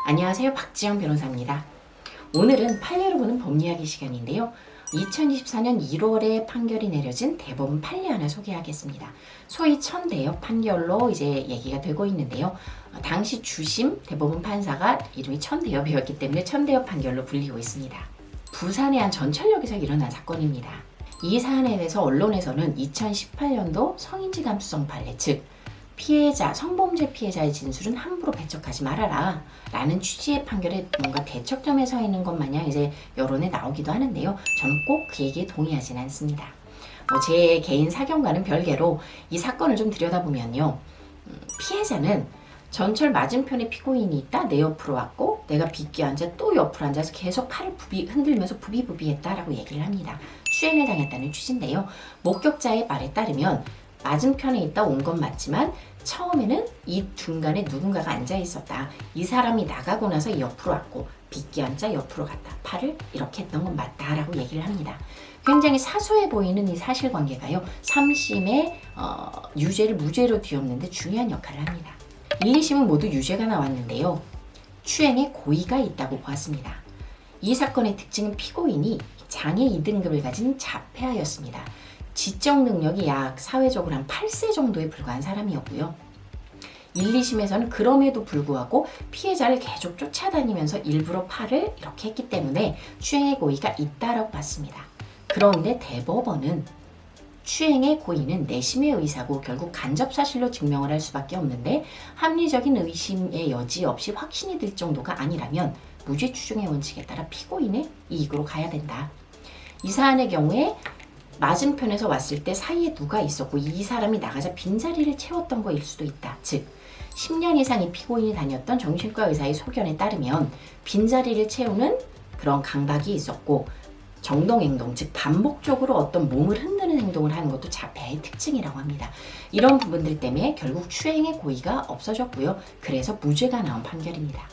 안녕하세요. 박지영 변호사입니다. 오늘은 판례로 보는 법리이야기 시간인데요. 2024년 1월에 판결이 내려진 대법원 판례 하나 소개하겠습니다. 소위 천대엽 판결로 이제 얘기가 되고 있는데요. 당시 주심 대법원 판사가 이름이 천대엽이었기 때문에 천대엽 판결로 불리고 있습니다. 부산의 한 전철역에서 일어난 사건입니다. 이 사안에 대해서 언론에서는 2018년도 성인지 감수성 판례, 즉 피해자, 성범죄 피해자의 진술은 함부로 배척하지 말아라 라는 취지의 판결에 뭔가 대척점에 서 있는 것 마냥 이제 여론에 나오기도 하는데요. 저는 꼭 그 얘기에 동의하진 않습니다. 제 개인 사견과는 별개로 이 사건을 좀 들여다보면요. 피해자는 전철 맞은편에 피고인이 있다, 내 옆으로 왔고 내가 빗겨 앉아 또 옆으로 앉아서 계속 팔을 흔들면서 부비부비했다라고 얘기를 합니다. 추행을 당했다는 취지인데요. 목격자의 말에 따르면 맞은편에 있다 온 건 맞지만 처음에는 이 중간에 누군가가 앉아 있었다. 이 사람이 나가고 나서 옆으로 왔고 빗기 앉아 옆으로 갔다. 팔을 이렇게 했던 건 맞다라고 얘기를 합니다. 굉장히 사소해 보이는 이 사실관계가요. 3심의 유죄를 무죄로 뒤엎는데 중요한 역할을 합니다. 1, 2심은 모두 유죄가 나왔는데요. 추행에 고의가 있다고 보았습니다. 이 사건의 특징은 피고인이 장애 2등급을 가진 자폐아였습니다. 지적 능력이 약 사회적으로 한 8세 정도에 불과한 사람이었고요. 1, 2심에서는 그럼에도 불구하고 피해자를 계속 쫓아다니면서 일부러 팔을 이렇게 했기 때문에 추행의 고의가 있다라고 봤습니다. 그런데 대법원은 추행의 고의는 내심의 의사고 결국 간접 사실로 증명을 할 수밖에 없는데 합리적인 의심의 여지 없이 확신이 들 정도가 아니라면 무죄 추정의 원칙에 따라 피고인의 이익으로 가야 된다. 이 사안의 경우에 맞은편에서 왔을 때 사이에 누가 있었고 이 사람이 나가자 빈자리를 채웠던 거일 수도 있다. 즉 10년 이상 이 피고인이 다녔던 정신과 의사의 소견에 따르면 빈자리를 채우는 그런 강박이 있었고 정동행동, 즉 반복적으로 어떤 몸을 흔드는 행동을 하는 것도 자폐의 특징이라고 합니다. 이런 부분들 때문에 결국 추행의 고의가 없어졌고요. 그래서 무죄가 나온 판결입니다.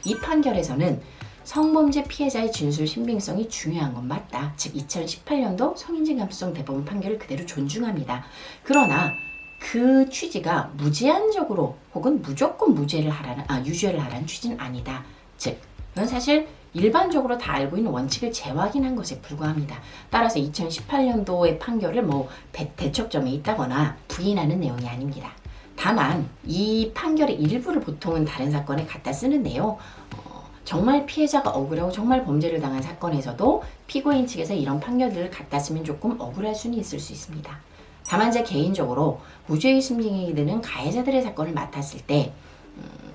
이 판결에서는 성범죄 피해자의 진술 신빙성이 중요한 건 맞다. 즉 2018년도 성인지 감수성 대법원 판결을 그대로 존중합니다. 그러나 그 취지가 무제한적으로 혹은 무조건 유죄를 하라는 취지는 아니다. 즉 이건 사실 일반적으로 다 알고 있는 원칙을 재확인한 것에 불과합니다. 따라서 2018년도의 판결을 대척점에 있다거나 부인하는 내용이 아닙니다. 다만 이 판결의 일부를 보통은 다른 사건에 갖다 쓰는데요. 정말 피해자가 억울하고 정말 범죄를 당한 사건에서도 피고인 측에서 이런 판결들을 갖다 쓰면 조금 억울할 수는 있을 수 있습니다. 다만 제 개인적으로 무죄의 심증이 드는 가해자들의 사건을 맡았을 때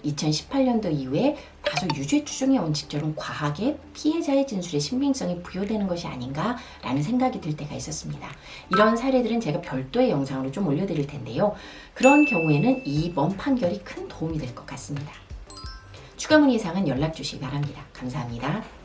2018년도 이후에 다소 유죄 추정의 원칙처럼 과하게 피해자의 진술에 신빙성이 부여되는 것이 아닌가라는 생각이 들 때가 있었습니다. 이런 사례들은 제가 별도의 영상으로 좀 올려드릴 텐데요. 그런 경우에는 이번 판결이 큰 도움이 될 것 같습니다. 추가 문의 사항은 연락 주시기 바랍니다. 감사합니다.